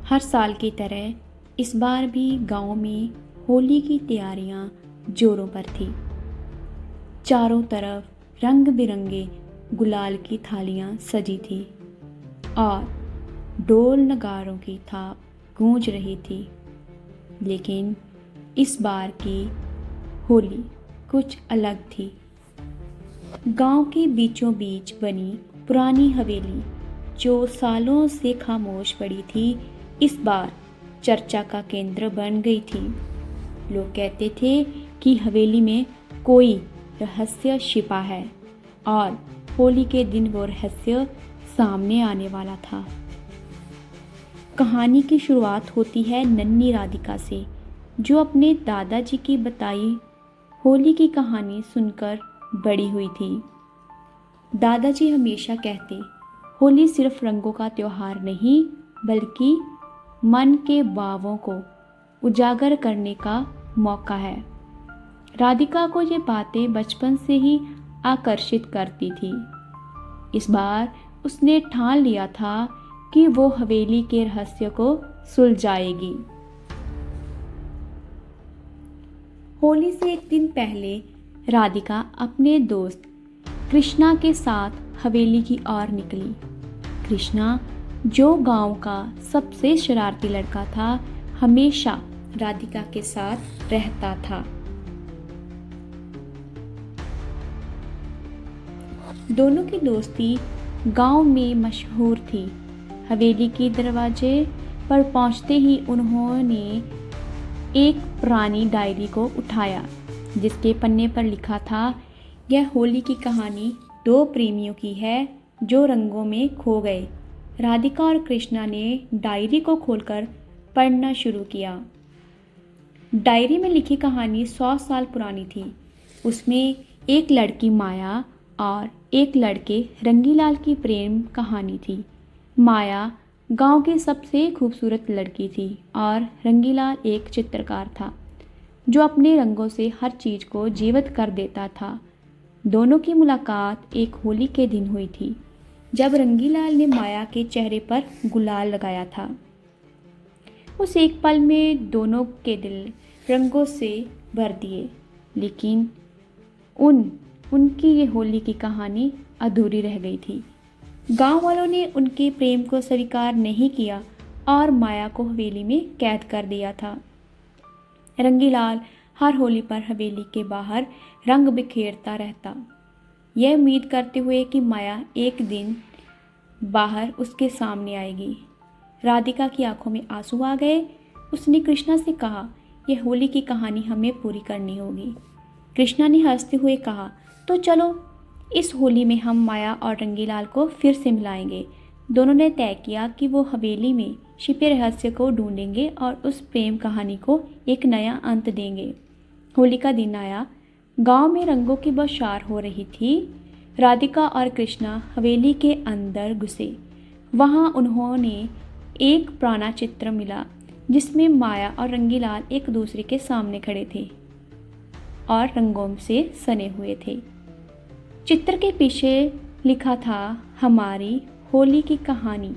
हर साल की तरह इस बार भी गांव में होली की तैयारियां जोरों पर थी। चारों तरफ रंग बिरंगे गुलाल की थालियां सजी थी और ढोल नगारों की थाप गूंज रही थी। लेकिन इस बार की होली कुछ अलग थी। गांव के बीचों बीच बनी पुरानी हवेली, जो सालों से खामोश पड़ी थी, इस बार चर्चा का केंद्र बन गई थी। लोग कहते थे कि हवेली में कोई रहस्य छिपा है और होली के दिन वो रहस्य सामने आने वाला था। कहानी की शुरुआत होती है नन्ही राधिका से, जो अपने दादाजी की बताई होली की कहानी सुनकर बड़ी हुई थी। दादाजी हमेशा कहते, होली सिर्फ रंगों का त्योहार नहीं, बल्कि मन के भावों को उजागर करने का मौका है। राधिका को ये बातें बचपन से ही आकर्षित करती थी। इस बार उसने ठान लिया था कि वो हवेली के रहस्य को सुलझाएगी। होली से एक दिन पहले राधिका अपने दोस्त कृष्णा के साथ हवेली की ओर निकली। कृष्णा, जो गांव का सबसे शरारती लड़का था, हमेशा राधिका के साथ रहता था। दोनों की दोस्ती गांव में मशहूर थी। हवेली के दरवाजे पर पहुंचते ही उन्होंने एक पुरानी डायरी को उठाया, जिसके पन्ने पर लिखा था, यह होली की कहानी दो प्रेमियों की है जो रंगों में खो गए। राधिका और कृष्णा ने डायरी को खोलकर पढ़ना शुरू किया। डायरी में लिखी कहानी 100 साल पुरानी थी। उसमें एक लड़की माया और एक लड़के रंगीलाल की प्रेम कहानी थी। माया गांव की सबसे खूबसूरत लड़की थी और रंगीलाल एक चित्रकार था, जो अपने रंगों से हर चीज़ को जीवित कर देता था। दोनों की मुलाकात एक होली के दिन हुई थी, जब रंगीलाल ने माया के चेहरे पर गुलाल लगाया था। उस एक पल में दोनों के दिल रंगों से भर दिए, लेकिन उनकी ये होली की कहानी अधूरी रह गई थी। गांव वालों ने उनके प्रेम को स्वीकार नहीं किया और माया को हवेली में कैद कर दिया था। रंगीलाल हर होली पर हवेली के बाहर रंग बिखेरता रहता, यह उम्मीद करते हुए कि माया एक दिन बाहर उसके सामने आएगी। राधिका की आंखों में आंसू आ गए। उसने कृष्णा से कहा, यह होली की कहानी हमें पूरी करनी होगी। कृष्णा ने हंसते हुए कहा, तो चलो, इस होली में हम माया और रंगीलाल को फिर से मिलाएंगे। दोनों ने तय किया कि वो हवेली में छिपे रहस्य को ढूंढेंगे और उस प्रेम कहानी को एक नया अंत देंगे। होली का दिन आया। गांव में रंगों की बौछार हो रही थी। राधिका और कृष्णा हवेली के अंदर घुसे। वहां उन्होंने एक पुराना चित्र मिला, जिसमें माया और रंगीलाल एक दूसरे के सामने खड़े थे और रंगों से सने हुए थे। चित्र के पीछे लिखा था, हमारी होली की कहानी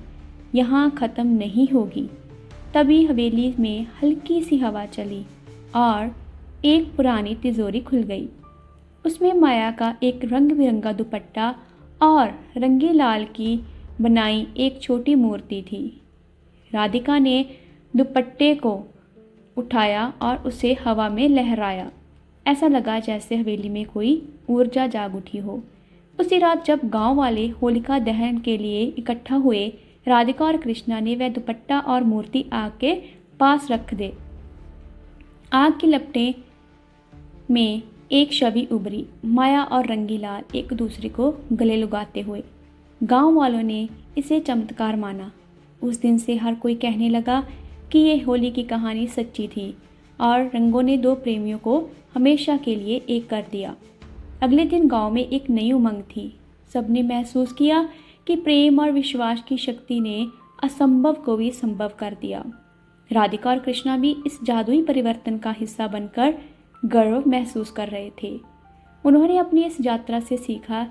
यहाँ ख़त्म नहीं होगी। तभी हवेली में हल्की सी हवा चली और एक पुरानी तिजोरी खुल गई। उसमें माया का एक रंग बिरंगा दुपट्टा और रंगीलाल की बनाई एक छोटी मूर्ति थी। राधिका ने दुपट्टे को उठाया और उसे हवा में लहराया। ऐसा लगा जैसे हवेली में कोई ऊर्जा जाग उठी हो। उसी रात जब गांव वाले होलिका दहन के लिए इकट्ठा हुए, राधिका और कृष्णा ने वह दुपट्टा और मूर्ति आग के पास रख दे। आग की लपटें में एक छवि उभरी, माया और रंगीलाल एक दूसरे को गले लगाते हुए। गांव वालों ने इसे चमत्कार माना। उस दिन से हर कोई कहने लगा कि ये होली की कहानी सच्ची थी और रंगों ने दो प्रेमियों को हमेशा के लिए एक कर दिया। अगले दिन गांव में एक नई उमंग थी। सबने महसूस किया कि प्रेम और विश्वास की शक्ति ने असंभव को भी संभव कर दिया। राधिका और कृष्णा भी इस जादुई परिवर्तन का हिस्सा बनकर गर्व महसूस कर रहे थे। उन्होंने अपनी इस यात्रा से सीखा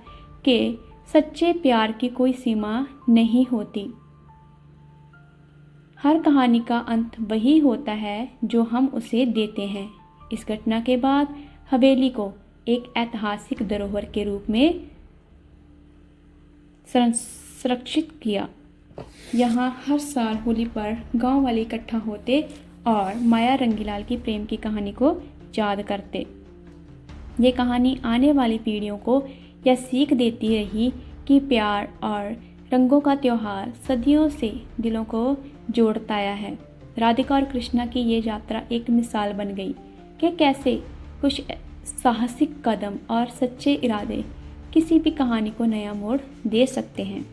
कि सच्चे प्यार की कोई सीमा नहीं होती। हर कहानी का अंत वही होता है जो हम उसे देते हैं। इस घटना के बाद हवेली को एक ऐतिहासिक धरोहर के रूप में संरक्षित किया। यहाँ हर साल होली पर गांव वाले इकट्ठा होते और माया रंगीलाल की प्रेम की कहानी को याद करते। ये कहानी आने वाली पीढ़ियों को यह सीख देती रही कि प्यार और रंगों का त्यौहार सदियों से दिलों को जोड़ता आया है। राधिका और कृष्णा की ये यात्रा एक मिसाल बन गई कि कैसे कुछ साहसिक कदम और सच्चे इरादे किसी भी कहानी को नया मोड़ दे सकते हैं।